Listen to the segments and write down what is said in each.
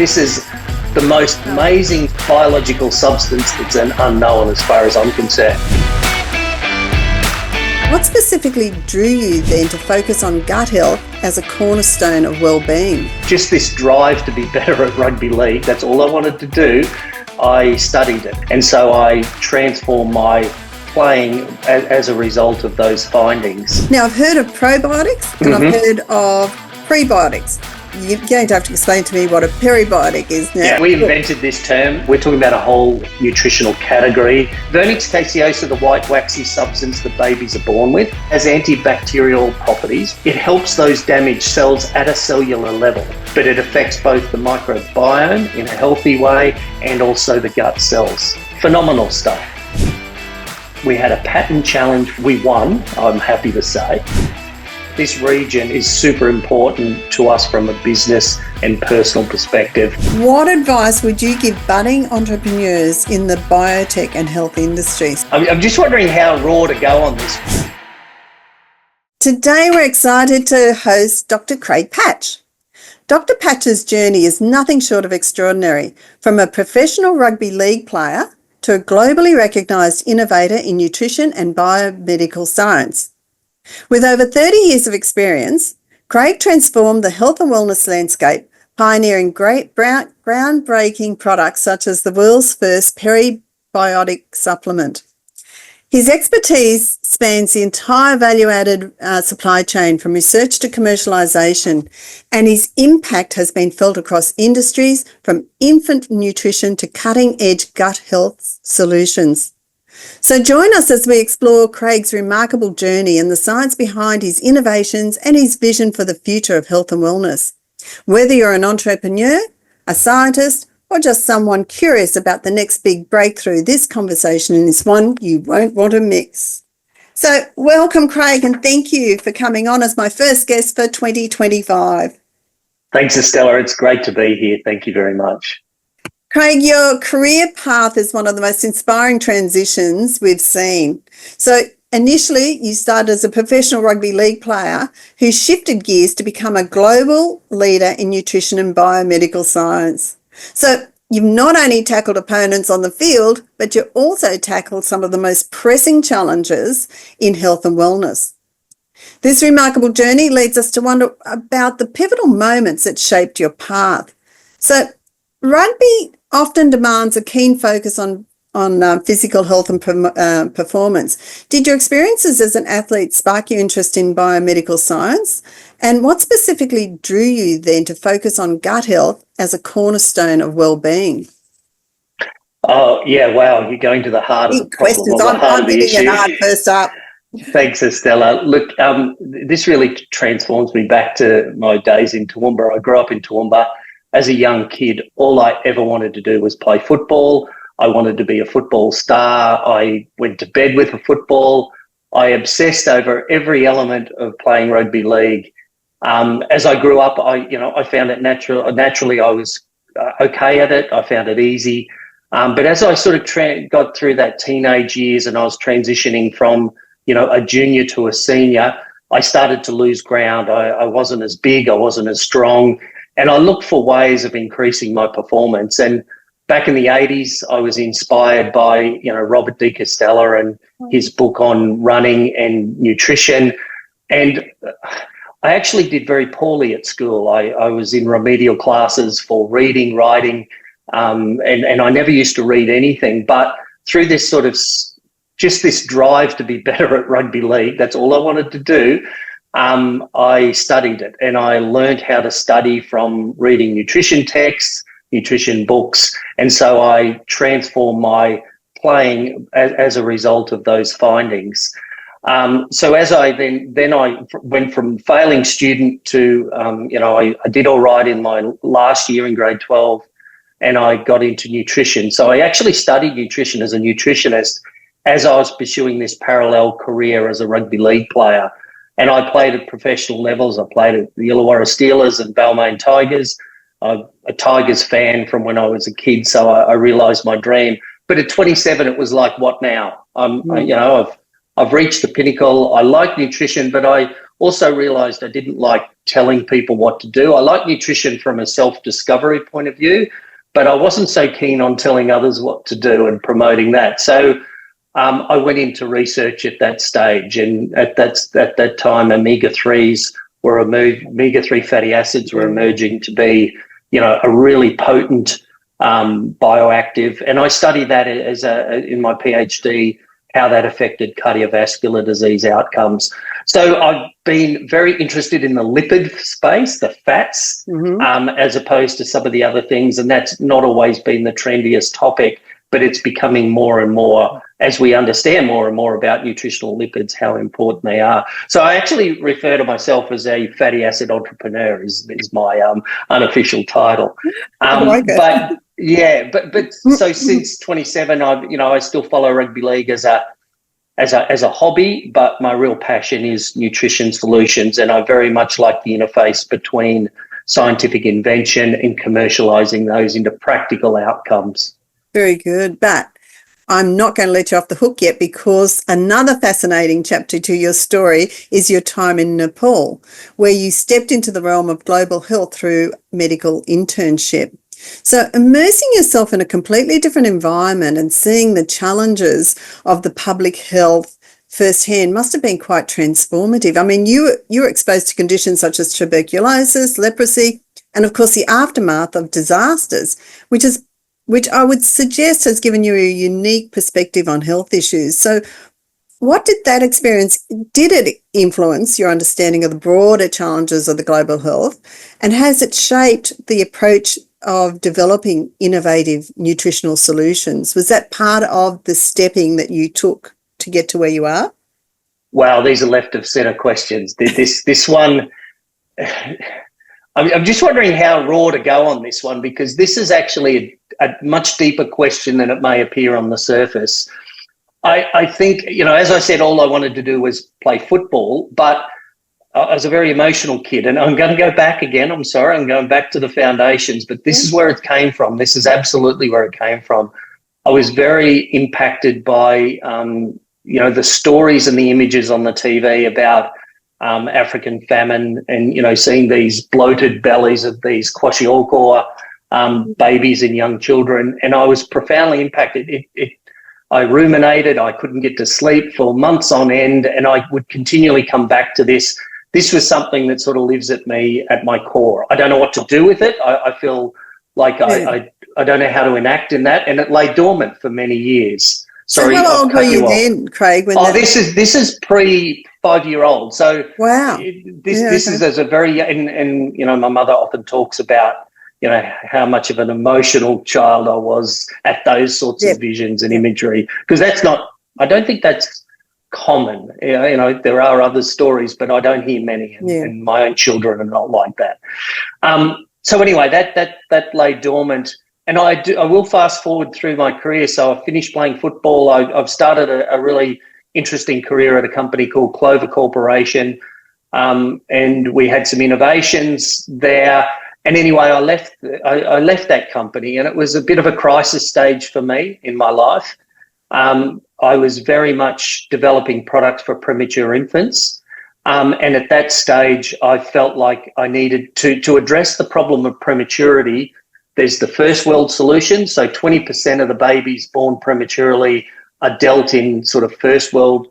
This is the most amazing biological substance that's an unknown as far as I'm concerned. What specifically drew you then to focus on gut health as a cornerstone of well-being? Just this drive to be better at rugby league, that's all I wanted to do. I studied it, and so I transformed my playing as a result of those findings. Now, I've heard of probiotics and I've heard of prebiotics. You're going to have to explain to me what a peribiotic is now. Yeah, we invented this term. We're talking about a whole nutritional category. Vernix caseosa, the white waxy substance that babies are born with, has antibacterial properties. It helps those damaged cells at a cellular level, but it affects both the microbiome in a healthy way and also the gut cells. Phenomenal stuff. We had a patent challenge. We won, I'm happy to say. This region is super important to us from a business and personal perspective. What advice would you give budding entrepreneurs in the biotech and health industries? I'm just wondering how raw to go on this. Today we're excited to host Dr. Craig Patch. Dr. Patch's journey is nothing short of extraordinary, from a professional rugby league player to a globally recognised innovator in nutrition and biomedical science. With over 30 years of experience, Craig transformed the health and wellness landscape, pioneering groundbreaking products such as the world's first peribiotic supplement. His expertise spans the entire value-added supply chain from research to commercialisation, and his impact has been felt across industries from infant nutrition to cutting-edge gut health solutions. So join us as we explore Craig's remarkable journey and the science behind his innovations and his vision for the future of health and wellness. Whether you're an entrepreneur, a scientist, or just someone curious about the next big breakthrough, this conversation is one you won't want to miss. So welcome, Craig, and thank you for coming on as my first guest for 2025. Thanks, Estella. It's great to be here. Thank you very much. Craig, your career path is one of the most inspiring transitions we've seen. So initially, you started as a professional rugby league player who shifted gears to become a global leader in nutrition and biomedical science. So you've not only tackled opponents on the field, but you also tackled some of the most pressing challenges in health and wellness. This remarkable journey leads us to wonder about the pivotal moments that shaped your path. So rugby often demands a keen focus on physical health and performance. Did your experiences as an athlete spark your interest in biomedical science? And what specifically drew you then to focus on gut health as a cornerstone of well-being? Oh, yeah, wow, you're going to the heart of the problem. Questions. I'm hitting it hard first up. Thanks, Estella. Look, this really transforms me back to my days in Toowoomba. I grew up in Toowoomba. As a young kid, all I ever wanted to do was play football. I wanted to be a football star. I went to bed with a football. I obsessed over every element of playing rugby league. As I grew up, I found it naturally I was okay at it. I found it easy. But as I sort of got through that teenage years and I was transitioning from, a junior to a senior, I started to lose ground. I wasn't as big. I wasn't as strong. And I looked for ways of increasing my performance. And back in the 80s, I was inspired by, Robert De Castella and his book on running and nutrition. And I actually did very poorly at school. I was in remedial classes for reading, writing, and I never used to read anything. But through this sort of just this drive to be better at rugby league, that's all I wanted to do. I studied it, and I learned how to study from reading nutrition texts, nutrition books, and so I transformed my playing as a result of those findings. So as I then I went from failing student to, I did all right in my last year in grade 12, and I got into nutrition. So I actually studied nutrition as a nutritionist as I was pursuing this parallel career as a rugby league player. And I played at professional levels. I played at the Illawarra Steelers and Balmain Tigers. I'm a Tigers fan from when I was a kid, so I realised my dream. But at 27, it was like, what now? I've reached the pinnacle. I like nutrition, but I also realised I didn't like telling people what to do. I like nutrition from a self-discovery point of view, but I wasn't so keen on telling others what to do and promoting that. So I went into research at that stage, and at that time, omega-3s were omega-3 fatty acids were emerging to be, a really potent bioactive, and I studied that in my PhD, how that affected cardiovascular disease outcomes. So I've been very interested in the lipid space, the fats, as opposed to some of the other things, and that's not always been the trendiest topic, but it's becoming more and more as we understand more and more about nutritional lipids, how important they are. So I actually refer to myself as a fatty acid entrepreneur is my unofficial title. I like it. But yeah, but so since 27, I still follow rugby league as a hobby, but my real passion is nutrition solutions, and I very much like the interface between scientific invention and commercializing those into practical outcomes. Very good. But I'm not going to let you off the hook yet, because another fascinating chapter to your story is your time in Nepal, where you stepped into the realm of global health through medical internship. So immersing yourself in a completely different environment and seeing the challenges of the public health firsthand must have been quite transformative. I mean, you were exposed to conditions such as tuberculosis, leprosy, and of course the aftermath of disasters, which I would suggest has given you a unique perspective on health issues. So what did that experience, did it influence your understanding of the broader challenges of the global health, and has it shaped the approach of developing innovative nutritional solutions? Was that part of the stepping that you took to get to where you are? Wow, these are left of center questions. This one, I'm just wondering how raw to go on this one, because this is actually a much deeper question than it may appear on the surface. I think, as I said, all I wanted to do was play football, but I was a very emotional kid, and I'm going to go back again. I'm sorry, I'm going back to the foundations, but this is where it came from. This is absolutely where it came from. I was very impacted by, the stories and the images on the TV about African famine, and, seeing these bloated bellies of these kwashiorkor babies and young children. And I was profoundly impacted. I ruminated. I couldn't get to sleep for months on end, and I would continually come back to this. This was something that sort of lives at me at my core. I don't know what to do with it. I feel like I don't know how to enact in that, and it lay dormant for many years. Sorry, so how old were you then, Craig? This is pre 5-year-old. So wow, this is as a very and my mother often talks about how much of an emotional child I was at those sorts of visions and imagery, because I don't think that's common. There are other stories, but I don't hear many, and my own children are not like that. So anyway, that lay dormant, and I will fast forward through my career. So I finished playing football. I've started a really interesting career at a company called Clover Corporation, and we had some innovations there. And anyway, I left that company, and it was a bit of a crisis stage for me in my life. I was very much developing products for premature infants. And at that stage, I felt like I needed to address the problem of prematurity. There's the first world solution. So 20% of the babies born prematurely are dealt in sort of first world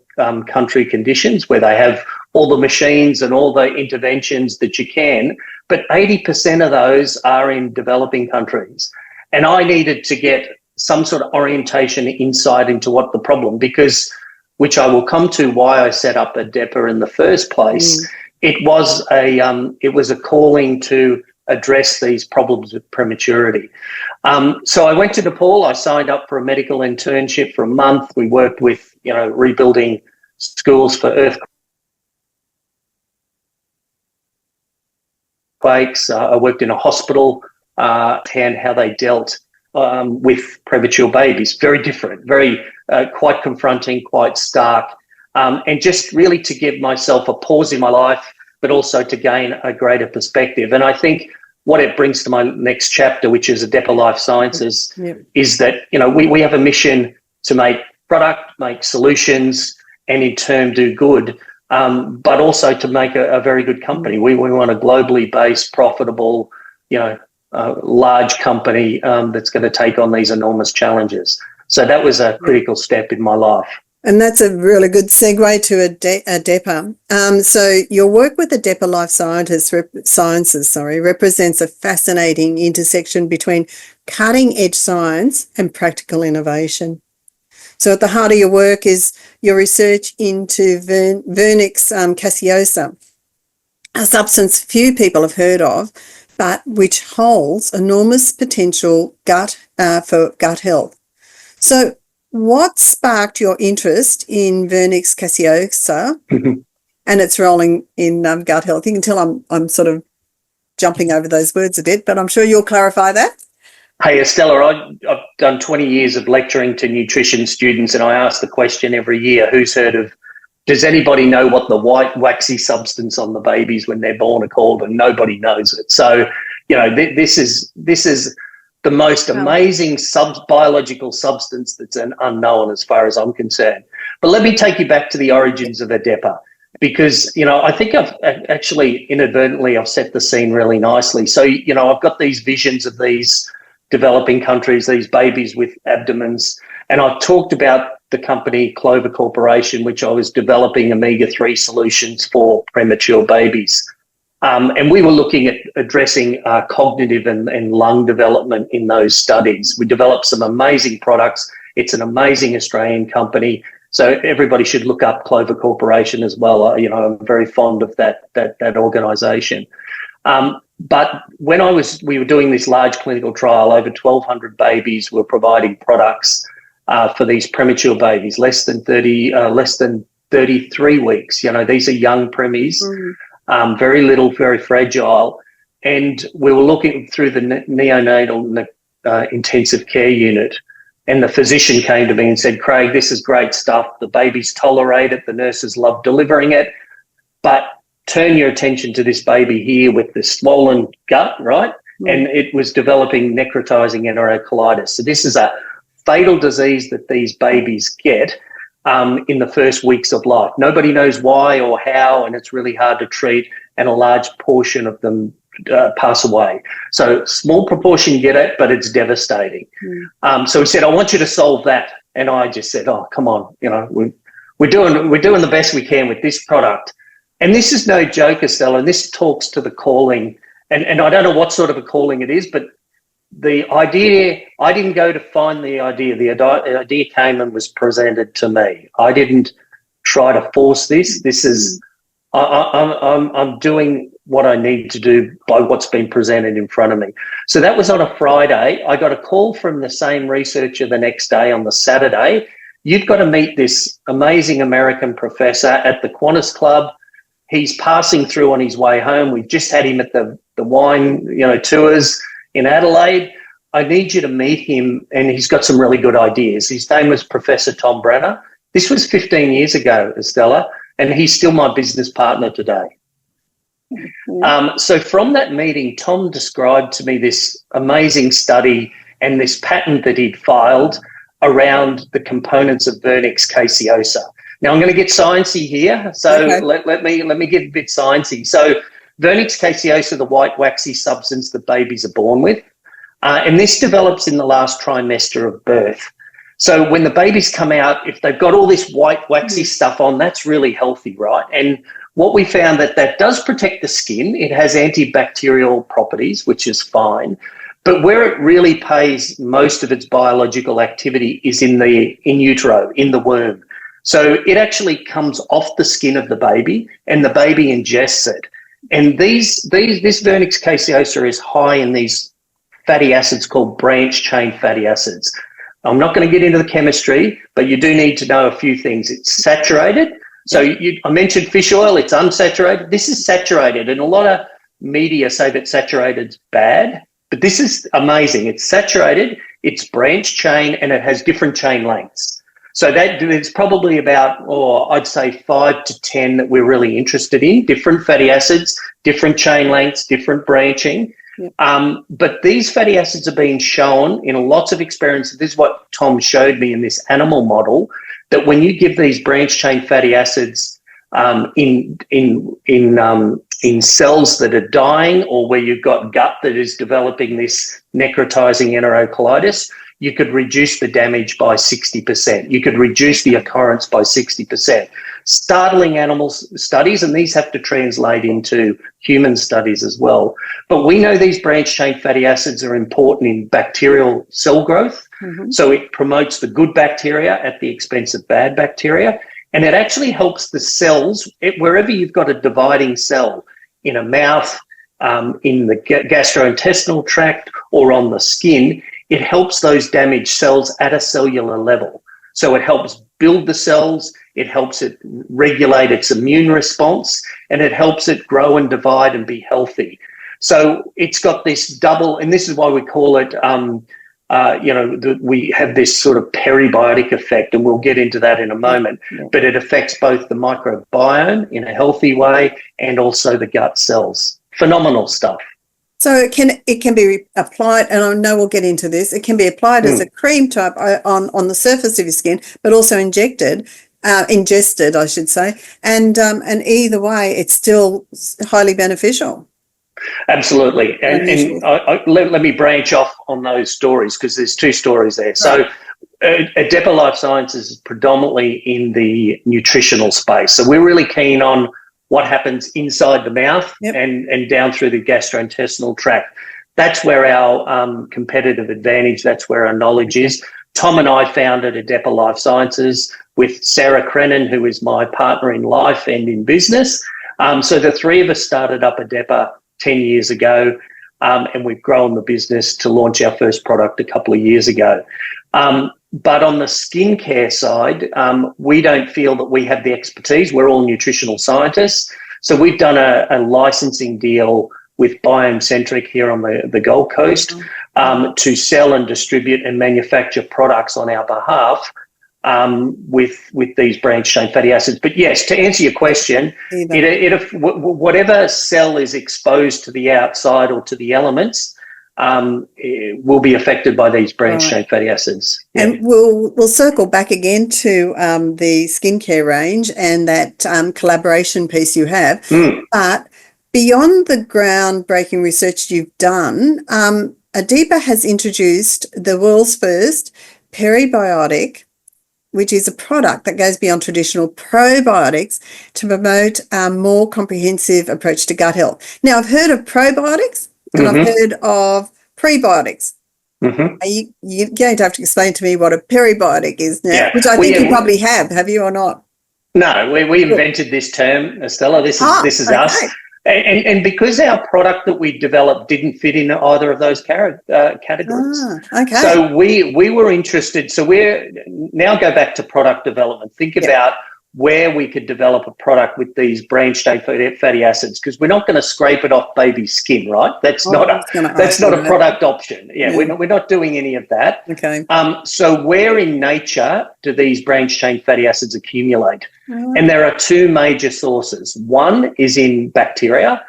country conditions, where they have all the machines and all the interventions that you can. But 80% of those are in developing countries. And I needed to get some sort of orientation, insight into what the problem, because, which I will come to why I set up Adepa in the first place. It was a calling to address these problems with prematurity. So I went to Nepal. I signed up for a medical internship for a month. We worked with, rebuilding schools for earthquakes. I worked in a hospital, and how they dealt with premature babies. Very different, very quite confronting, quite stark, and just really to give myself a pause in my life, but also to gain a greater perspective. And I think what it brings to my next chapter, which is Adepa Lifesciences, is that we have a mission to make product, make solutions, and in turn do good. but also to make a very good company. We want a globally based, profitable, large company that's going to take on these enormous challenges. So that was a critical step in my life. And that's a really good segue to Adepa. So your work with Adepa Lifesciences represents a fascinating intersection between cutting-edge science and practical innovation. So at the heart of your work is your research into Vernix caseosa, a substance few people have heard of, but which holds enormous potential for gut health. So what sparked your interest in Vernix caseosa and its role in gut health? You can tell I'm sort of jumping over those words a bit, but I'm sure you'll clarify that. Hey, Estella, I've done 20 years of lecturing to nutrition students, and I ask the question every year, does anybody know what the white waxy substance on the babies when they're born are called? And nobody knows it. So, this is the most amazing biological substance that's an unknown as far as I'm concerned. But let me take you back to the origins of Adepa, because, I think I've actually inadvertently I've set the scene really nicely. So, I've got these visions of these developing countries, these babies with abdomens, and I've talked about the company Clover Corporation, which I was developing omega-3 solutions for premature babies. And we were looking at addressing cognitive and lung development in those studies. We developed some amazing products. It's an amazing Australian company. So everybody should look up Clover Corporation as well. I'm very fond of that organisation. But when we were doing this large clinical trial, over 1,200 babies were providing products for these premature babies, less than 33 weeks. These are young premies. Very little, very fragile. And we were looking through the neonatal intensive care unit, and the physician came to me and said, Craig, this is great stuff. The babies tolerate it. The nurses love delivering it. But turn your attention to this baby here with the swollen gut, right? And it was developing necrotizing enterocolitis. So this is a fatal disease that these babies get in the first weeks of life. Nobody knows why or how, and it's really hard to treat, and a large portion of them pass away. So small proportion get it, but it's devastating. So he said, I want you to solve that. And I just said, oh, come on, we're doing the best we can with this product. And this is no joke, Estella, and this talks to the calling, and I don't know what sort of a calling it is, but the idea, I didn't go to find the idea. The idea came and was presented to me. I didn't try to force this. This is, I'm doing what I need to do by what's been presented in front of me. So that was on a Friday. I got a call from the same researcher the next day on the Saturday. You've got to meet this amazing American professor at the Qantas Club. He's passing through on his way home. We've just had him at the wine, tours in Adelaide. I need you to meet him, and he's got some really good ideas. His name was Professor Tom Branner. This was 15 years ago, Estella, and he's still my business partner today. So from that meeting, Tom described to me this amazing study and this patent that he'd filed around the components of Vernix caseosa. Now, I'm going to get sciencey here, so okay. let me get a bit sciencey. So Vernix caseosa, the white waxy substance that babies are born with, and this develops in the last trimester of birth. So when the babies come out, if they've got all this white waxy stuff on, that's really healthy, right? And what we found that does protect the skin. It has antibacterial properties, which is fine. But where it really pays most of its biological activity is in utero, in the womb. So it actually comes off the skin of the baby, and the baby ingests it. And this Vernix caseosa is high in these fatty acids called branch-chain fatty acids. I'm not going to get into the chemistry, but you do need to know a few things. It's saturated. So I mentioned fish oil, it's unsaturated. This is saturated, and a lot of media say that saturated's bad, but this is amazing. It's saturated, it's branch chain, and it has different chain lengths. So there's probably about, I'd say 5 to 10 that we're really interested in, different fatty acids, different chain lengths, different branching. But these fatty acids are being shown in lots of experiments. This is what Tom showed me in this animal model, that when you give these branch chain fatty acids in cells that are dying, or where you've got gut that is developing this necrotizing enterocolitis, you could reduce the damage by 60%. You could reduce the occurrence by 60%. Startling animal studies, and these have to translate into human studies as well. But we know these branched-chain fatty acids are important in bacterial cell growth. So it promotes the good bacteria at the expense of bad bacteria. And it actually helps the cells, wherever you've got a dividing cell, in a mouth, in the gastrointestinal tract, or on the skin, it helps those damaged cells at a cellular level. So it helps build the cells, it helps it regulate its immune response, and it helps it grow and divide and be healthy. So it's got this double, and this is why we call it, we have this sort of peribiotic effect, and we'll get into that in a moment, but it affects both the microbiome in a healthy way and also the gut cells. Phenomenal stuff. So it can be applied, and I know we'll get into this, it can be applied as a cream type on the surface of your skin, but also ingested, I should say, and either way, it's still highly beneficial. Absolutely. And let me branch off on those stories, because there's two stories there. Right. So Adepa Lifesciences is predominantly in the nutritional space. So we're really keen on what happens inside the mouth and down through the gastrointestinal tract. That's where our competitive advantage, that's where our knowledge is. Tom and I founded Adepa Lifesciences with Sarah Crennan, who is my partner in life and in business. So the three of us started up Adepa 10 years ago, and we've grown the business to launch our first product a couple of years ago. But on the skincare side, we don't feel that we have the expertise. We're all nutritional scientists. So we've done a licensing deal with Biomedical here on the Gold Coast to sell and distribute and manufacture products on our behalf with these branched-chain fatty acids. But yes, to answer your question, whatever cell is exposed to the outside or to the elements, will be affected by these branched-chain fatty acids. And we'll circle back again to the skincare range and that collaboration piece you have. But beyond the groundbreaking research you've done, Adepa has introduced the world's first peribiotic, which is a product that goes beyond traditional probiotics to promote a more comprehensive approach to gut health. Now, I've heard of probiotics and I've heard of prebiotics. You're going to have to explain to me what a peribiotic is now, which I think you probably have you or not? No, we invented this term, Estella. This is us. And because our product that we developed didn't fit in either of those categories. So we were interested. So we're now go back to product development. Think about where we could develop a product with these branched-chain fatty acids, because we're not going to scrape it off baby's skin, right? That's not a product option. We're not doing any of that. So where in nature do these branched-chain fatty acids accumulate? And there are two major sources. One is in bacteria,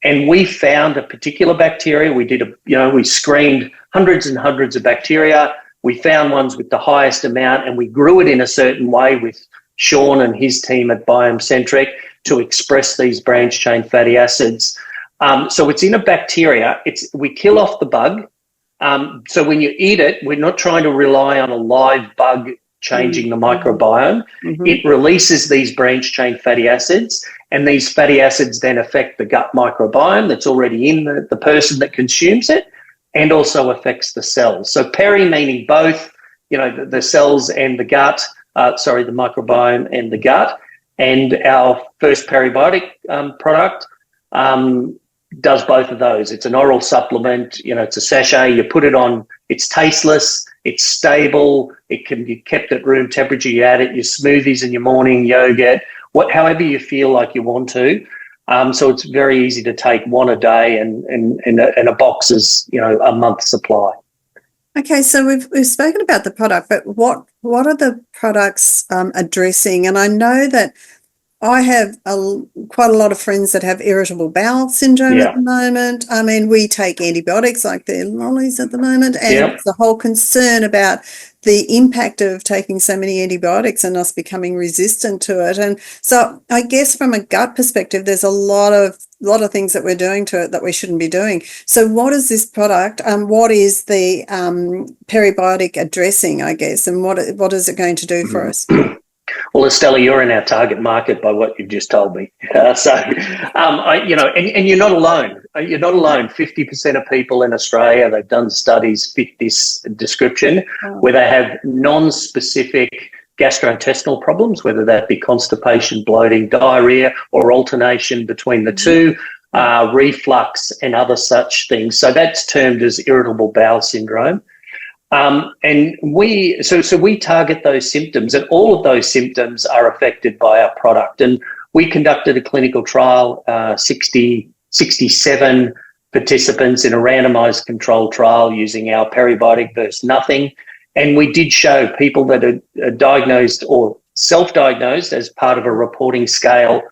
and we found a particular bacteria. We did we screened hundreds and hundreds of bacteria. We found ones with the highest amount, and we grew it in a certain way with Sean and his team at Biomedical to express these branched-chain fatty acids. So it's in a bacteria. We kill off the bug. So when you eat it, we're not trying to rely on a live bug changing the microbiome. It releases these branched-chain fatty acids, and these fatty acids then affect the gut microbiome that's already in the person that consumes it, and also affects the cells. So peri meaning both, the cells and the gut, the microbiome and the gut. And our first peribiotic product does both of those. It's an oral supplement, it's a sachet, you put it on, it's tasteless, it's stable, it can be kept at room temperature, you add it, your smoothies in your morning, yogurt, however you feel like you want to. So it's very easy to take one a day, and a box is, a month's supply. Okay, so we've spoken about the product, but what are the products addressing? And I know that I have quite a lot of friends that have irritable bowel syndrome at the moment. I mean, we take antibiotics like they're lollies at the moment, and it's the whole concern about the impact of taking so many antibiotics and us becoming resistant to it. And so I guess from a gut perspective, there's a lot of things that we're doing to it that we shouldn't be doing. So what is this product? What is the peribiotic addressing, I guess, and what is it going to do for us? Well, Estella, you're in our target market by what you've just told me. And you're not alone. You're not alone. 50% of people in Australia, they've done studies, fit this description, where they have non-specific gastrointestinal problems, whether that be constipation, bloating, diarrhea, or alternation between the two, reflux and other such things. So that's termed as irritable bowel syndrome. And we target those symptoms, and all of those symptoms are affected by our product. And we conducted a clinical trial, 67 participants in a randomized controlled trial using our peribiotic versus nothing. And we did show people that are diagnosed or self-diagnosed as part of a reporting scale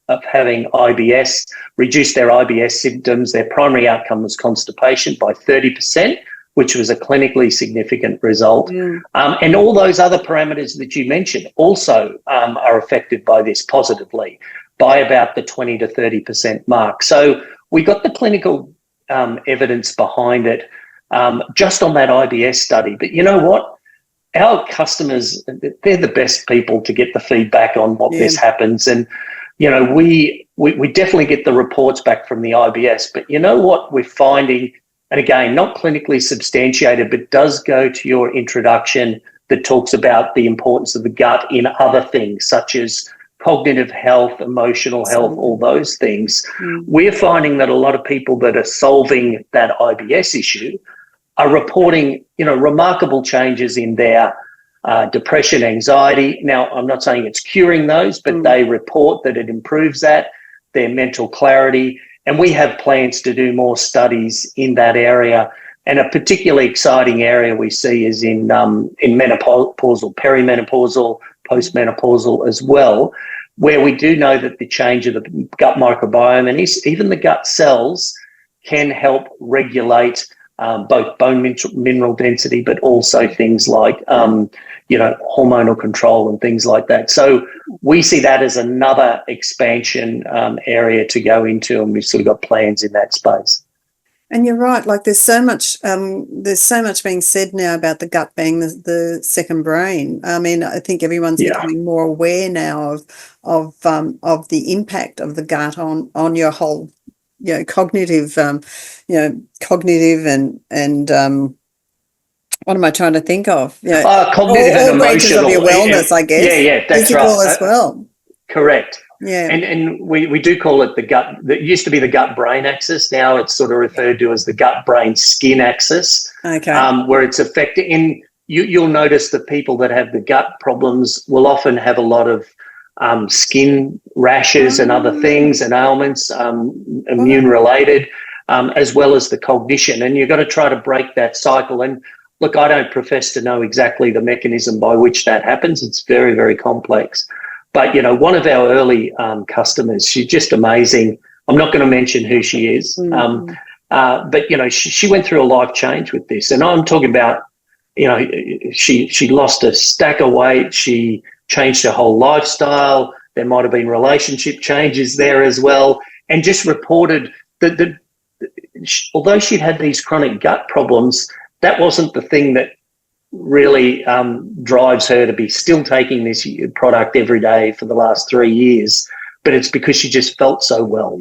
of having IBS, reduced their IBS symptoms. Their primary outcome was constipation by 30%. Which was a clinically significant result. And all those other parameters that you mentioned also are affected by this positively by about the 20 to 30% mark. So we got the clinical evidence behind it just on that IBS study. But you know what? Our customers, they're the best people to get the feedback on what this happens. And, you know, we definitely get the reports back from the IBS. But you know what we're finding? And again, not clinically substantiated, but does go to your introduction that talks about the importance of the gut in other things, such as cognitive health, emotional health, all those things. We're finding that a lot of people that are solving that IBS issue are reporting, you know, remarkable changes in their depression, anxiety. Now, I'm not saying it's curing those, but they report that it improves that, their mental clarity. And we have plans to do more studies in that area. And a particularly exciting area we see is in menopausal, perimenopausal, postmenopausal as well, where we do know that the change of the gut microbiome and even the gut cells can help regulate both bone mineral density, but also things like, hormonal control and things like that. So we see that as another expansion area to go into, and we've sort of got plans in that space. And you're right. Like there's so much being said now about the gut being the second brain. I mean, I think everyone's becoming more aware now of the impact of the gut on your whole, cognitive and what am I trying to think of? Cognitive and emotional. Of your wellness, I guess. Yeah, that's physical right. as well. Correct. Yeah. And we do call it the gut. It used to be the gut-brain axis. Now it's sort of referred to as the gut-brain-skin axis. Okay. Where it's affecting. And you'll notice that people that have the gut problems will often have a lot of skin rashes and other things and ailments, immune-related, as well as the cognition. And you've got to try to break that cycle. And look, I don't profess to know exactly the mechanism by which that happens. It's very, very complex. But, one of our early customers, she's just amazing. I'm not going to mention who she is, but, she went through a life change with this. And I'm talking about, she lost a stack of weight. She changed her whole lifestyle. There might have been relationship changes there as well. And just reported that although she'd had these chronic gut problems, that wasn't the thing that really drives her to be still taking this product every day for the last 3 years. But it's because she just felt so well,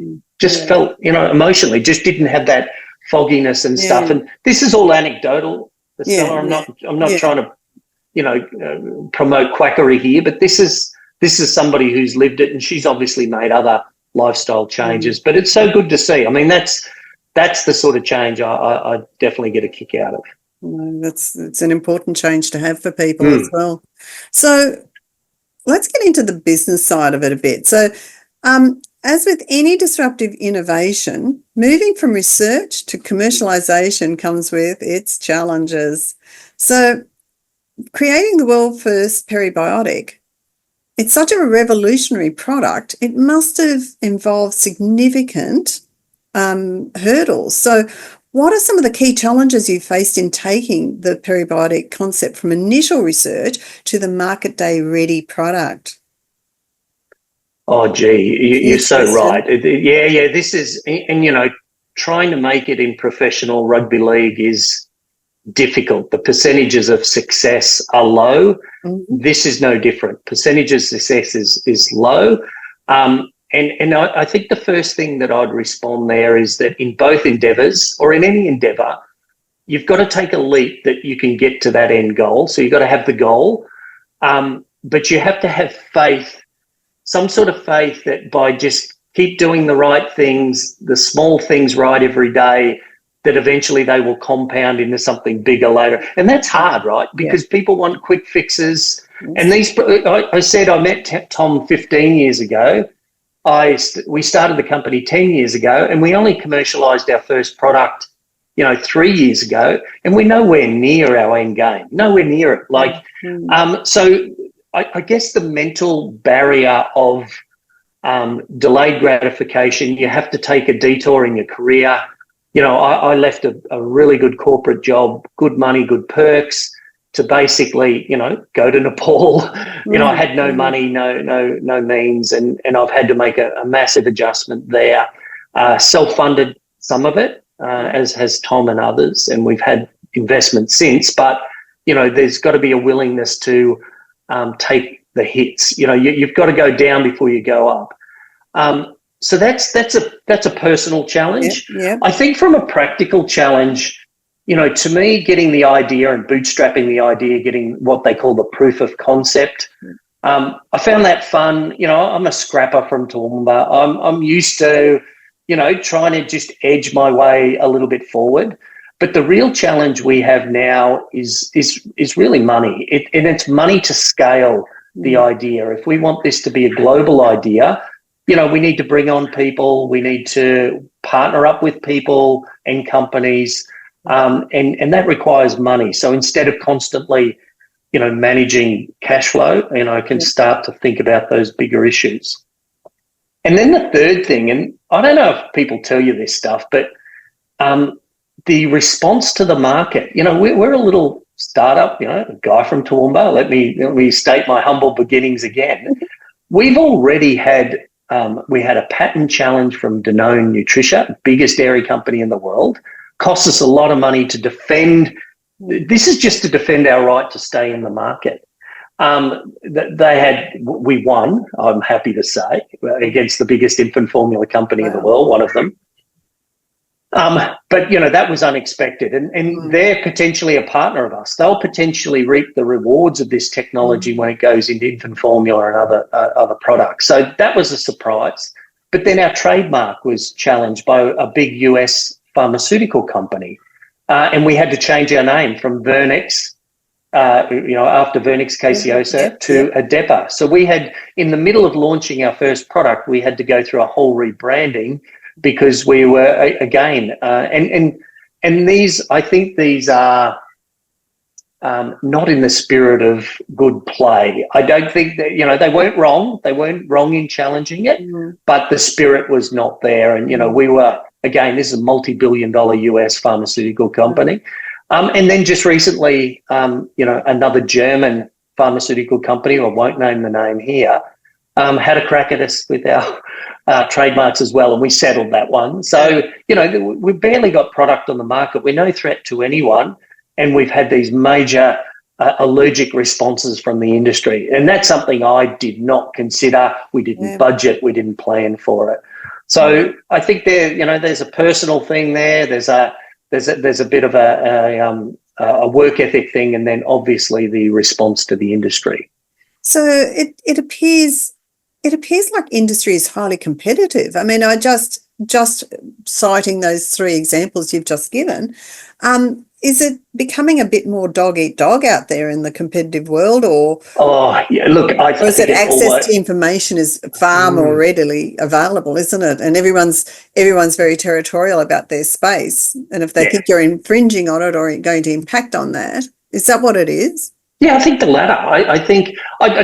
felt, emotionally, just didn't have that fogginess and stuff. And this is all anecdotal. I'm not trying to, promote quackery here, but this is somebody who's lived it, and she's obviously made other lifestyle changes. But it's so good to see. I mean, that's the sort of change I definitely get a kick out of. It's an important change to have for people as well. So let's get into the business side of it a bit. So as with any disruptive innovation, moving from research to commercialization comes with its challenges. So creating the world first peribiotic, It's such a revolutionary product. It must have involved significant hurdles. So what are some of the key challenges you faced in taking the peribiotic concept from initial research to the market day ready product? Oh, gee, you're Huge so question. right. Yeah, this is, and trying to make it in professional rugby league is difficult. The percentages of success are low. This is no different. Percentage of success is low. And I think the first thing that I'd respond there is that in both endeavours or in any endeavour, you've got to take a leap that you can get to that end goal. So you've got to have the goal, but you have to have faith, some sort of faith that by just keep doing the right things, the small things right every day, that eventually they will compound into something bigger later. And that's hard, right? Because people want quick fixes. And I said I met Tom 15 years ago. We started the company 10 years ago, and we only commercialized our first product, 3 years ago, and we're nowhere near our end game, nowhere near it. So I guess the mental barrier of delayed gratification, you have to take a detour in your career. I left a really good corporate job, good money, good perks, to basically, go to Nepal. I had no money, no means, and I've had to make a massive adjustment there. Self-funded some of it, as has Tom and others, and we've had investment since. But there's got to be a willingness to take the hits. You've got to go down before you go up. So that's a personal challenge. Yeah. I think from a practical challenge, to me, getting the idea and bootstrapping the idea, getting what they call the proof of concept, I found that fun. I'm a scrapper from Toowoomba. I'm used to, trying to just edge my way a little bit forward. But the real challenge we have now is really money. And it's money to scale the idea. If we want this to be a global idea, we need to bring on people. We need to partner up with people and companies. And that requires money. So instead of constantly, managing cash flow, I can start to think about those bigger issues. And then the third thing, and I don't know if people tell you this stuff, but the response to the market, we're a little startup, a guy from Toowoomba. Let me state my humble beginnings again. We've already had, we had a patent challenge from Danone Nutricia, biggest dairy company in the world. Costs us a lot of money to defend. This is just to defend our right to stay in the market. We won, I'm happy to say, against the biggest infant formula company in the world, one of them. But, that was unexpected. And they're potentially a partner of us. They'll potentially reap the rewards of this technology when it goes into infant formula and other products. So that was a surprise. But then our trademark was challenged by a big US pharmaceutical company. And we had to change our name from Vernex, after Vernix Caseosa, to Adepa. So we had, in the middle of launching our first product, we had to go through a whole rebranding because we were, again, and these, I think these are not in the spirit of good play. I don't think that, they weren't wrong. They weren't wrong in challenging it, but the spirit was not there. And, we were, again, this is a multi-billion-dollar US pharmaceutical company. And then just recently, another German pharmaceutical company, I won't name the name here, had a crack at us with our trademarks as well, and we settled that one. So, we've barely got product on the market. We're no threat to anyone, and we've had these major allergic responses from the industry. And that's something I did not consider. We didn't budget. We didn't plan for it. So I think there's a personal thing there. There's a bit of a work ethic thing, and then obviously the response to the industry. So it appears like industry is highly competitive. I mean, I just citing those three examples you've just given, is it becoming a bit more dog eat dog out there in the competitive world, or? Oh, yeah. Look, I or is it access to information is far more readily available, isn't it? And everyone's very territorial about their space, and if they think you're infringing on it or going to impact on that, is that what it is? Yeah, I think the latter. I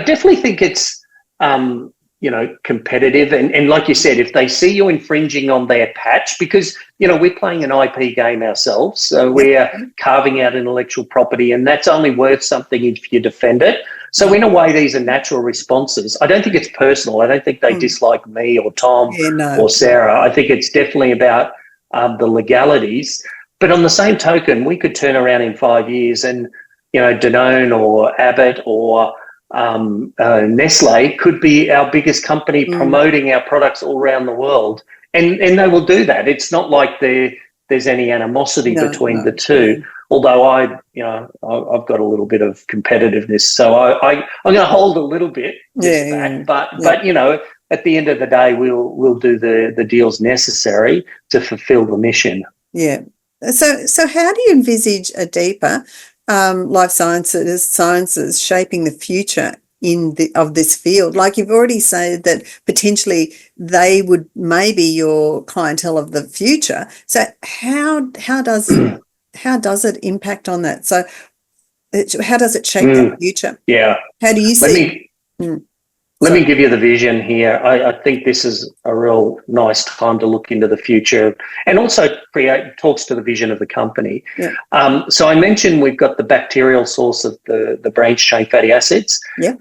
definitely think it's competitive. And like you said, if they see you infringing on their patch, because, we're playing an IP game ourselves, so we're carving out intellectual property, and that's only worth something if you defend it. So in a way, these are natural responses. I don't think it's personal. I don't think they dislike me or Tom or Sarah. I think it's definitely about the legalities. But on the same token, we could turn around in 5 years and, Danone or Abbott or Nestle could be our biggest company promoting our products all around the world. And they will do that. It's not like there's any animosity between the two. Although I've got a little bit of competitiveness, so I'm going to hold a little bit back. But at the end of the day, we'll do the deals necessary to fulfil the mission. Yeah. So how do you envisage Adepa Life Sciences shaping the future of this field? Like you've already said that potentially they would maybe your clientele of the future. So how does it impact on that? So how does it shape that future? Yeah. How do you see it? Let me give you the vision here. I think this is a real nice time to look into the future, and also talks to the vision of the company. Yeah. So I mentioned we've got the bacterial source of the branched chain fatty acids. Yeah.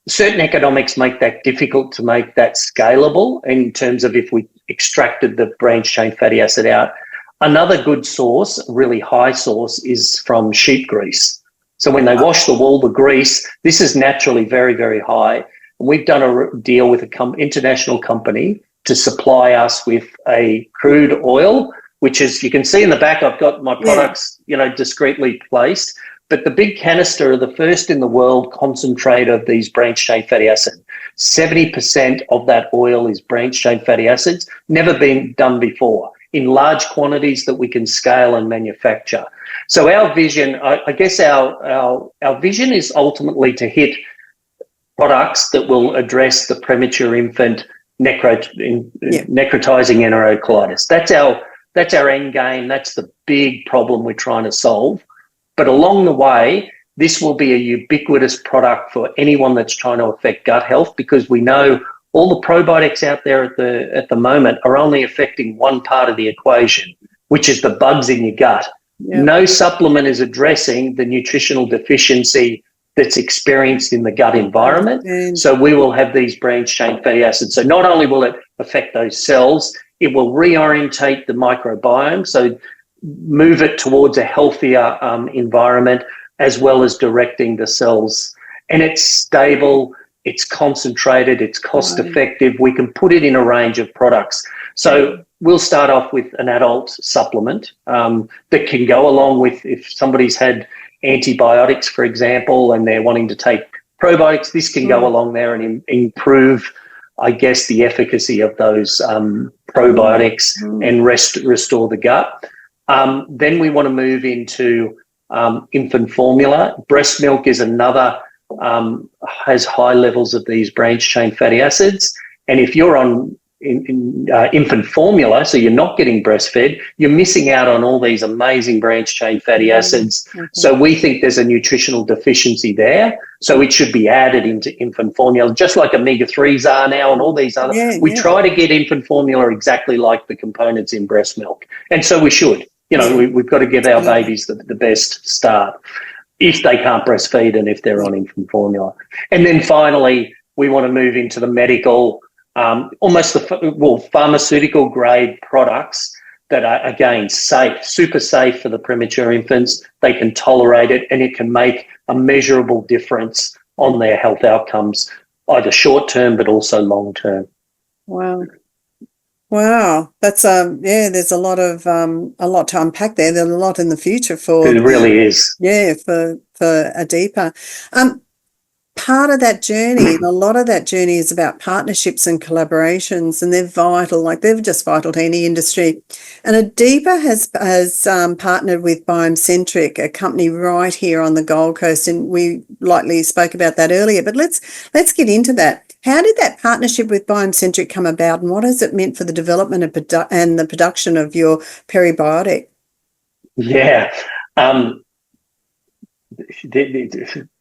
Certain economics make that difficult to make that scalable in terms of if we extracted the branched chain fatty acid out. Another good source, a really high source, is from sheep grease. So when they wash the wool, the grease, this is naturally very, very high. We've done a deal with an international company to supply us with a crude oil, which is, you can see in the back, I've got my products, discreetly placed. But the big canister are the first in the world concentrate of these branched chain fatty acids. 70% of that oil is branched chain fatty acids, never been done before, in large quantities that we can scale and manufacture. So our vision, I guess our vision is ultimately to hit products that will address the premature infant necrotizing enterocolitis. That's our end game. That's the big problem we're trying to solve. But along the way, this will be a ubiquitous product for anyone that's trying to affect gut health, because we know all the probiotics out there at the moment are only affecting one part of the equation, which is the bugs in your gut. Yep. No supplement is addressing the nutritional deficiency that's experienced in the gut environment. So we will have these branched chain fatty acids. So not only will it affect those cells, it will reorientate the microbiome, so move it towards a healthier environment, as well as directing the cells. And it's stable, it's concentrated, it's cost effective. We can put it in a range of products. So we'll start off with an adult supplement that can go along with, if somebody's had antibiotics, for example, and they're wanting to take probiotics, this can go along there and improve, I guess, the efficacy of those probiotics and restore the gut. Then we want to move into infant formula. Breast milk is another, has high levels of these branched chain fatty acids. And if you're on infant formula, so you're not getting breastfed, you're missing out on all these amazing branched chain fatty acids. So we think there's a nutritional deficiency there. So it should be added into infant formula, just like omega-3s are now and all these other. We try to get infant formula exactly like the components in breast milk. And so we should. We've got to give our babies the best start if they can't breastfeed and if they're on infant formula. And then finally, we want to move into the medical, pharmaceutical grade products that are, again, safe, super safe for the premature infants. They can tolerate it, and it can make a measurable difference on their health outcomes, either short term but also long term. Wow, that's there's a lot to unpack there. There's a lot in the future for it. Really is. Yeah, for Adepa. Part of that journey, and a lot of that journey, is about partnerships and collaborations, and they're vital. Like, they're just vital to any industry. And Adepa has partnered with Biocentric, a company right here on the Gold Coast, and we lightly spoke about that earlier. But let's get into that. How did that partnership with Biocentric come about, and what has it meant for the development and the production of your peribiotic? Yeah.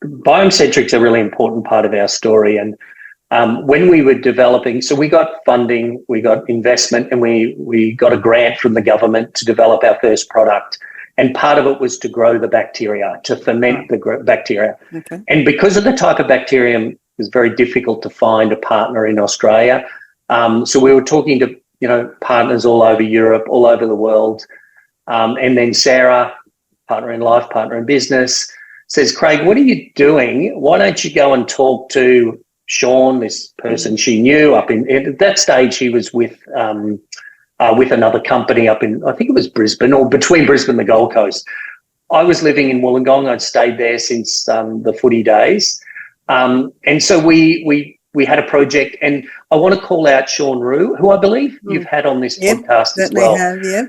Biocentric's a really important part of our story, and when we were developing, so we got funding, we got investment, and we got a grant from the government to develop our first product. And part of it was to grow the bacteria, to ferment the bacteria. Okay. And because of the type of bacterium, it was very difficult to find a partner in Australia. So we were talking to, partners all over Europe, all over the world. And then Sarah, partner in life, partner in business, says, Craig, what are you doing? Why don't you go and talk to Sean, this person she knew at that stage he was with another company up in, I think it was Brisbane, or between Brisbane and the Gold Coast. I was living in Wollongong. I'd stayed there since the footy days. And so we had a project, and I want to call out Sean Rue, who I believe you've had on this podcast as well. Have, yeah.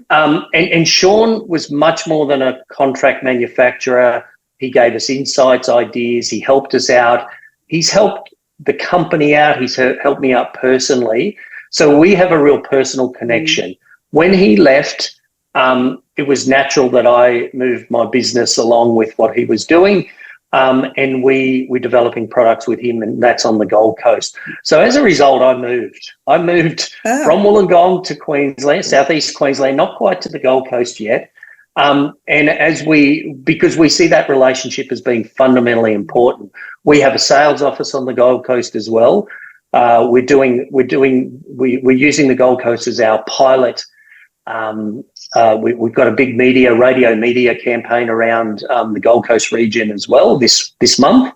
And Sean was much more than a contract manufacturer. He gave us insights, ideas. He helped us out. He's helped the company out. He's helped me out personally. So we have a real personal connection. When he left, it was natural that I moved my business along with what he was doing. And we're developing products with him, and that's on the Gold Coast. So as a result, I moved from Wollongong to Queensland, southeast Queensland, not quite to the Gold Coast yet. And because we see that relationship as being fundamentally important, we have a sales office on the Gold Coast as well. We're using the Gold Coast as our pilot. We've got a big radio media campaign around the Gold Coast region as well this month.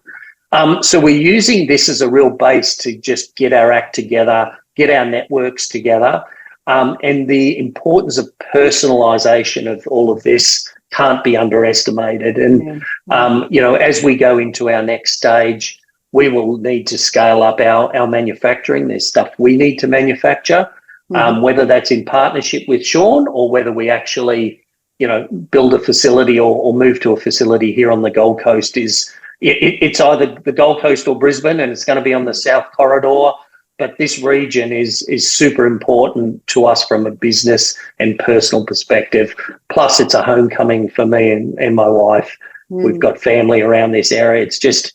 So we're using this as a real base to just get our act together, get our networks together. And the importance of personalisation of all of this can't be underestimated. And, as we go into our next stage, we will need to scale up our manufacturing. There's stuff we need to manufacture. Whether that's in partnership with Sean or whether we actually, build a facility or move to a facility here on the Gold Coast it's either the Gold Coast or Brisbane, and it's going to be on the South Corridor. But this region is super important to us from a business and personal perspective. Plus, it's a homecoming for me and my wife. We've got family around this area. It's just,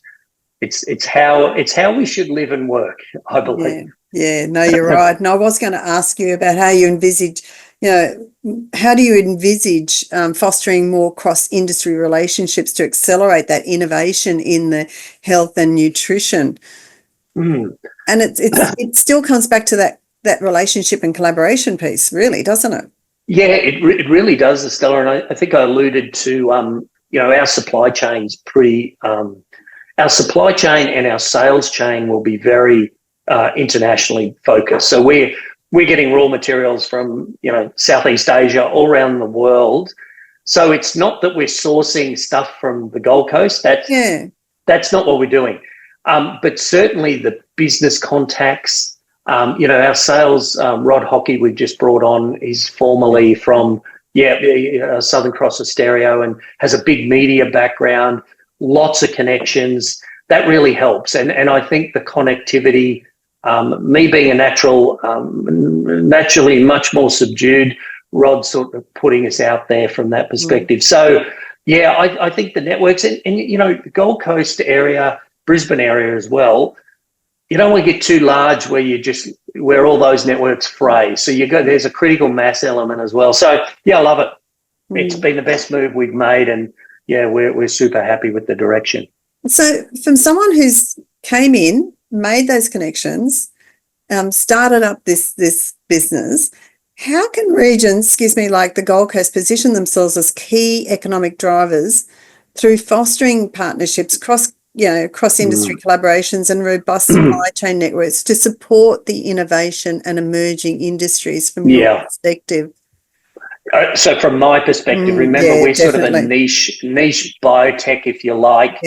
it's how we should live and work, I believe. Yeah, no, you're right. And I was going to ask you about how you envisage, how do you envisage fostering more cross-industry relationships to accelerate that innovation in the health and nutrition? And it still comes back to that relationship and collaboration piece, really, doesn't it? Yeah, it really does, Estella. And I think I alluded to, our supply chain's our supply chain and our sales chain will be very internationally focused. So we're getting raw materials from, Southeast Asia, all around the world. So it's not that we're sourcing stuff from the Gold Coast. That's not what we're doing. But certainly the business contacts, our sales, Rod Hockey we've just brought on, is formerly from, Southern Cross Austereo and has a big media background, lots of connections. That really helps. And I think the connectivity, me being a naturally much more subdued, Rod sort of putting us out there from that perspective. So, I think the networks and the Gold Coast area, Brisbane area as well, you don't want to get too large where all those networks fray. So there's a critical mass element as well. So I love it. It's been the best move we've made, and we're super happy with the direction. So from someone who's came in, made those connections, started up this business, how can regions, like the Gold Coast, position themselves as key economic drivers through fostering partnerships, cross-industry collaborations and robust supply chain networks to support the innovation and emerging industries from your perspective? So from my perspective, remember we're sort of a niche biotech, if you like.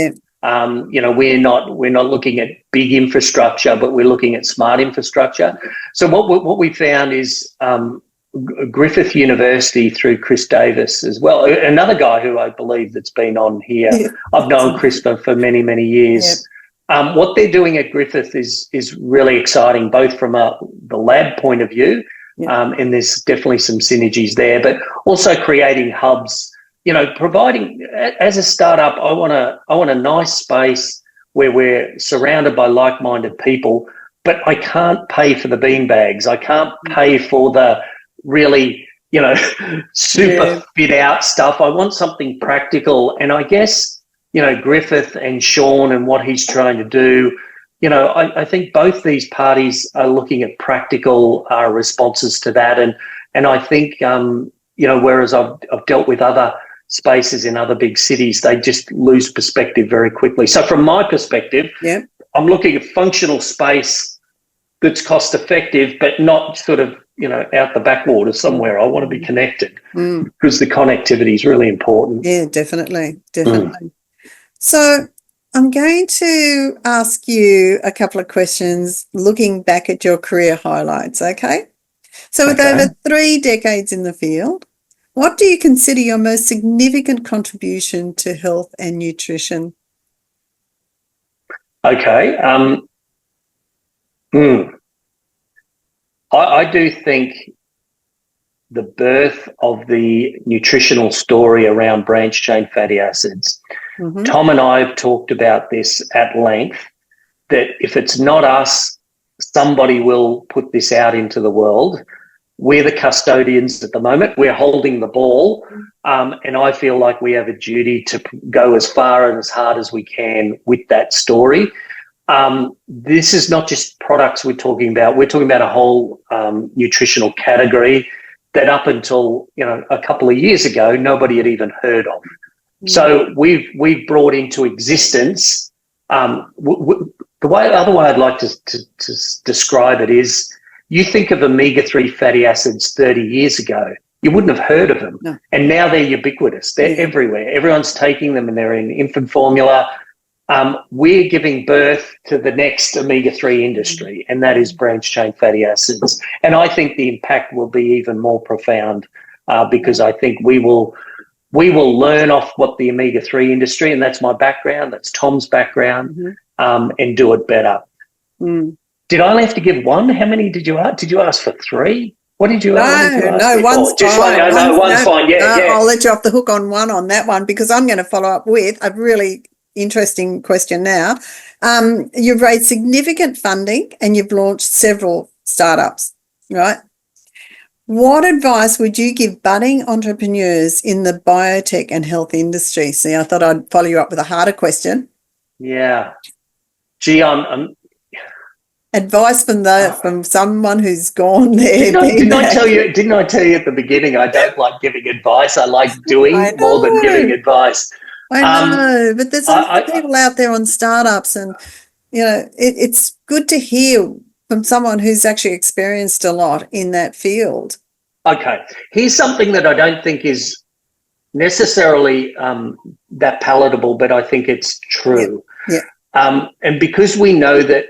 We're not looking at big infrastructure, but we're looking at smart infrastructure. So what we found is Griffith University through Chris Davis as well, another guy who I believe that's been on here. I've known Chris for many, many years. What they're doing at Griffith is really exciting, both from the lab point of view, and there's definitely some synergies there, but also creating hubs, providing, as a startup, I want a nice space where we're surrounded by like-minded people, but I can't pay for the bean bags. I can't pay for the really, super fit out stuff. I want something practical. And I guess, Griffith and Sean and what he's trying to do, I think both these parties are looking at practical responses to that. And I think, whereas I've dealt with other spaces in other big cities, they just lose perspective very quickly. So from my perspective, I'm looking at functional space that's cost effective, but not sort of, out the backwater somewhere. I want to be connected because the connectivity is really important. Yeah, definitely. So I'm going to ask you a couple of questions looking back at your career highlights, okay? So with over 3 decades in the field, what do you consider your most significant contribution to health and nutrition? Okay. I do think the birth of the nutritional story around branched-chain fatty acids. Tom and I have talked about this at length, that if it's not us, somebody will put this out into the world. We're the custodians at the moment. We're holding the ball, and I feel like we have a duty to go as far and as hard as we can with that story. This is not just products we're talking about. We're talking about a whole nutritional category that up until a couple of years ago nobody had even heard of. So we've brought into existence. The other way I'd like to describe it is, you think of omega-3 fatty acids 30 years ago, you wouldn't have heard of them. No. And now they're ubiquitous. They're everywhere. Everyone's taking them and they're in infant formula. We're giving birth to the next omega-3 industry, and that is branched-chain fatty acids. And I think the impact will be even more profound because I think we will learn off what the omega-3 industry, and that's my background, that's Tom's background, and do it better. Did I only have to give one? How many did you ask? Did you ask for 3? What did you ask? No, one's fine. One's fine. Yeah. I'll let you off the hook on that one because I'm going to follow up with a really interesting question now. You've raised significant funding and you've launched several startups, right? What advice would you give budding entrepreneurs in the biotech and health industry? See, I thought I'd follow you up with a harder question. Yeah. Gee, I'm advice from someone who's gone there. Didn't I tell you at the beginning I don't like giving advice? I like doing more than giving advice. I know, but there's a lot of people out there on startups, and it's good to hear from someone who's actually experienced a lot in that field. Okay, here's something that I don't think is necessarily that palatable, but I think it's true. Yeah. And because we know that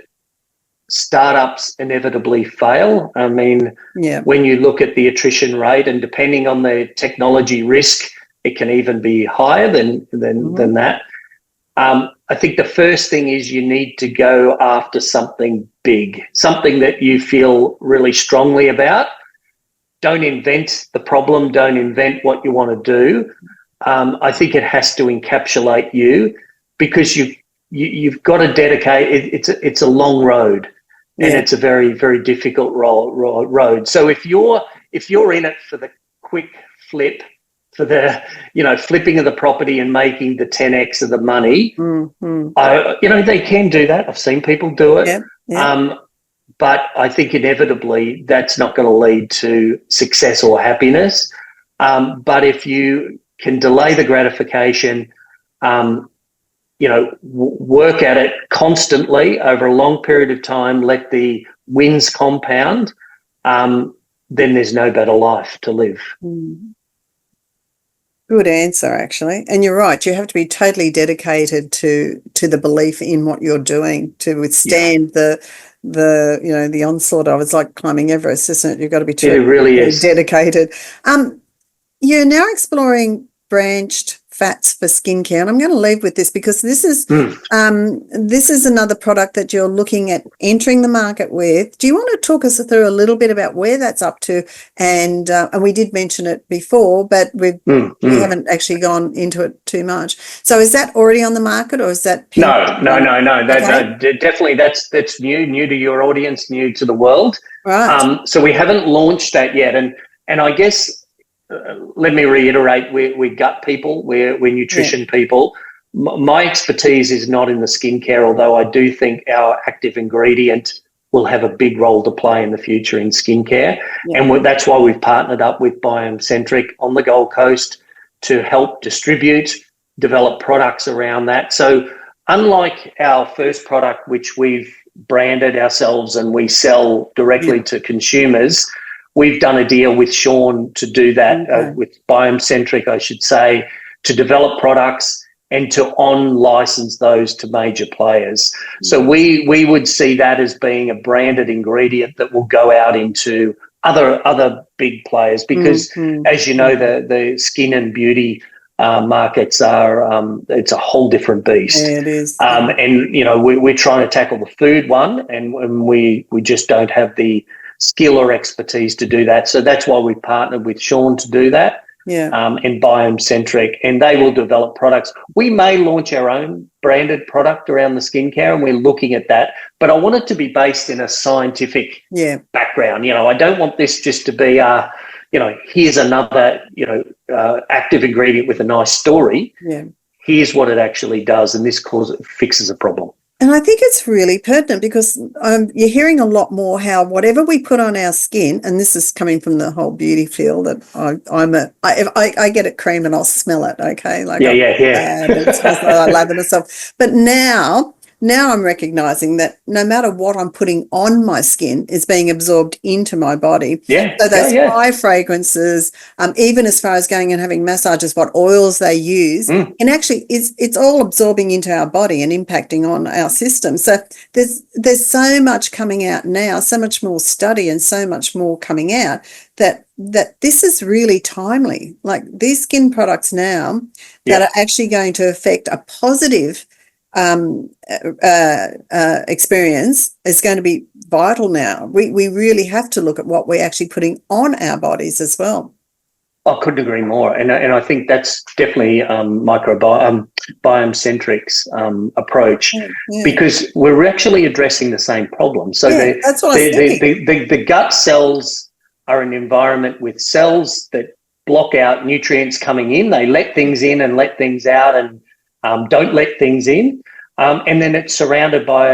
startups inevitably fail, I mean, when you look at the attrition rate, and depending on the technology risk, it can even be higher than that. I think the first thing is you need to go after something big, something that you feel really strongly about. Don't invent the problem. Don't invent what you want to do. I think it has to encapsulate you, because you've got to dedicate. It's a long road, and it's a very, very difficult road. So if you're in it for the quick flip, for the flipping of the property and making the 10x of the money, they can do that. I've seen people do it. But I think inevitably that's not going to lead to success or happiness. But if you can delay the gratification, work at it constantly over a long period of time, let the wins compound, then there's no better life to live. Good answer, actually. And you're right. You have to be totally dedicated to the belief in what you're doing to withstand the onslaught of. It's like climbing Everest, isn't it? You've got to be totally dedicated. You're now exploring branched fats for skincare. And I'm going to leave with this because this is another product that you're looking at entering the market with. Do you want to talk us through a little bit about where that's up to? And we did mention it before, but we haven't actually gone into it too much. So is that already on the market, or is that No. Definitely that's new to your audience, new to the world. Right. So we haven't launched that yet, and I guess let me reiterate: we're gut people, we're nutrition people. My expertise is not in the skincare, although I do think our active ingredient will have a big role to play in the future in skincare, and that's why we've partnered up with Biocentric on the Gold Coast to help develop products around that. So unlike our first product, which we've branded ourselves and we sell directly to consumers, we've done a deal with Sean to do that, with Biocentric, I should say, to develop products and to on-license those to major players. So we would see that as being a branded ingredient that will go out into other big players because, as you know, the skin and beauty markets are it's a whole different beast. Yeah, it is. And, you know, we're trying to tackle the food one, and we just don't have the skill or expertise to do that. So that's why we partnered with Sean to do that. And Biocentric, and they will develop products. We may launch our own branded product around the skincare, and we're looking at that. But I want it to be based in a scientific background. You know, I don't want this just to be here's another, active ingredient with a nice story. Here's what it actually does, and this fixes a problem. And I think it's really pertinent because you're hearing a lot more how whatever we put on our skin, and this is coming from the whole beauty field, that I get it cream and I'll smell it, okay? Like it smells like I lather myself. But now I'm recognizing that no matter what I'm putting on my skin is being absorbed into my body. So those high fragrances, even as far as going and having massages, what oils they use, and actually it's all absorbing into our body and impacting on our system. So there's so much coming out now, so much more study and so much more coming out that this is really timely. Like these skin products now that are actually going to affect a positive experience is going to be vital now. We really have to look at what we're actually putting on our bodies as well. I couldn't agree more, and I think that's definitely Biocentric's approach because we're actually addressing the same problem. So that's what the gut cells are an environment with cells that block out nutrients coming in. They let things in and let things out, and don't let things in. And then it's surrounded by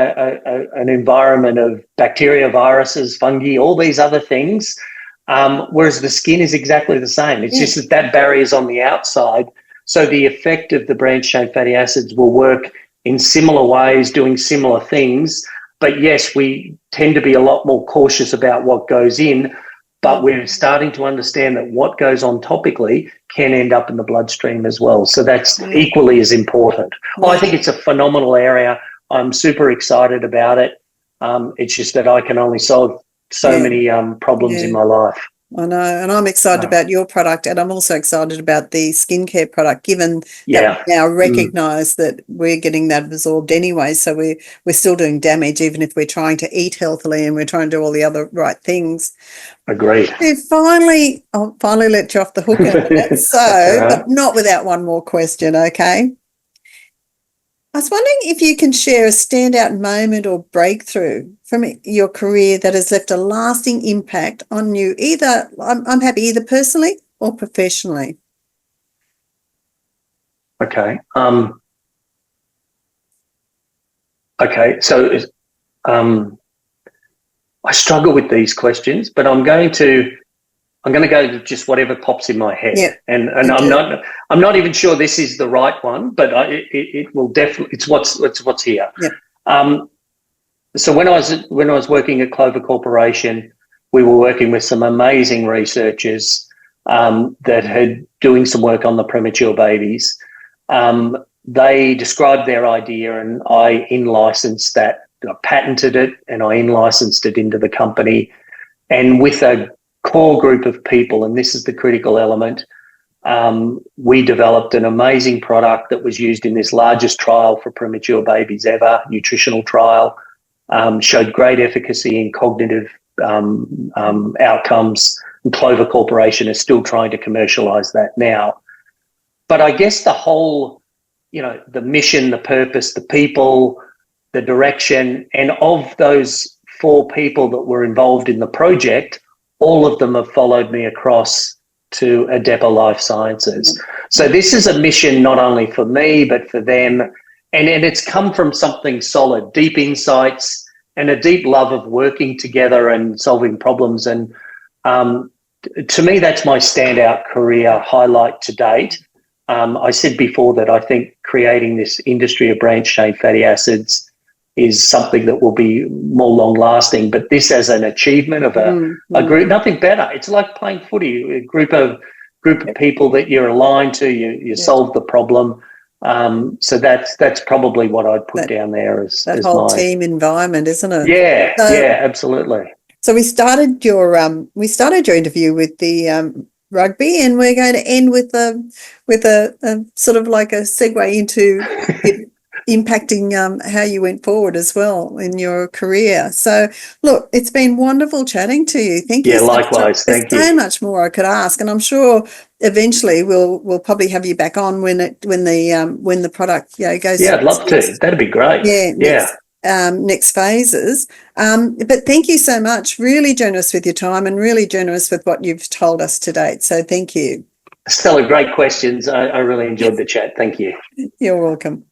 an environment of bacteria, viruses, fungi, all these other things, whereas the skin is exactly the same. It's just that barrier is on the outside. So the effect of the branched-chain fatty acids will work in similar ways, doing similar things. But, yes, we tend to be a lot more cautious about what goes in, but we're starting to understand that what goes on topically can end up in the bloodstream as well. So that's equally as important. I think it's a phenomenal area. I'm super excited about it. It's just that I can only solve so many problems in my life. I know, and I'm excited about your product, and I'm also excited about the skincare product, given that we now recognise that we're getting that absorbed anyway, so we're still doing damage even if we're trying to eat healthily and we're trying to do all the other right things. Agreed. I'll finally let you off the hook in a minute, but not without one more question, okay? I was wondering if you can share a standout moment or breakthrough from your career that has left a lasting impact on you, I'm happy either personally or professionally. Okay. So I struggle with these questions, but I'm going to go to just whatever pops in my head, and I'm not even sure this is the right one, but it will definitely. It's what's here. So when I was working at Clover Corporation, we were working with some amazing researchers that had doing some work on the premature babies. They described their idea, and I in-licensed that. I patented it, and I in-licensed it into the company, and with a core group of people, and this is the critical element, We developed an amazing product that was used in this largest trial for premature babies ever, nutritional trial, showed great efficacy in cognitive outcomes. And Clover Corporation is still trying to commercialize that now. But I guess the whole, the mission, the purpose, the people, the direction, and of those 4 people that were involved in the project, all of them have followed me across to Adepa Lifesciences. So this is a mission not only for me, but for them. And it's come from something solid, deep insights and a deep love of working together and solving problems. And to me, that's my standout career highlight to date. I said before that I think creating this industry of branched-chain fatty acids is something that will be more long-lasting. But this as an achievement of a group, nothing better. It's like playing footy, a group of people that you're aligned to, you solve the problem. So that's probably what I'd put down there as that whole my team environment, isn't it? Yeah, yeah, absolutely. So we started your interview with the rugby, and we're going to end with a sort of like a segue into it impacting how you went forward as well in your career. So look, it's been wonderful chatting to you. Thank you. Yeah, likewise. Thank you. There's so much more I could ask, and I'm sure eventually we'll probably have you back on when the product goes. Yeah, I'd love to. That'd be great. Next phases. But thank you so much. Really generous with your time and really generous with what you've told us to date. So thank you. Stella, great questions. I really enjoyed the chat. Thank you. You're welcome.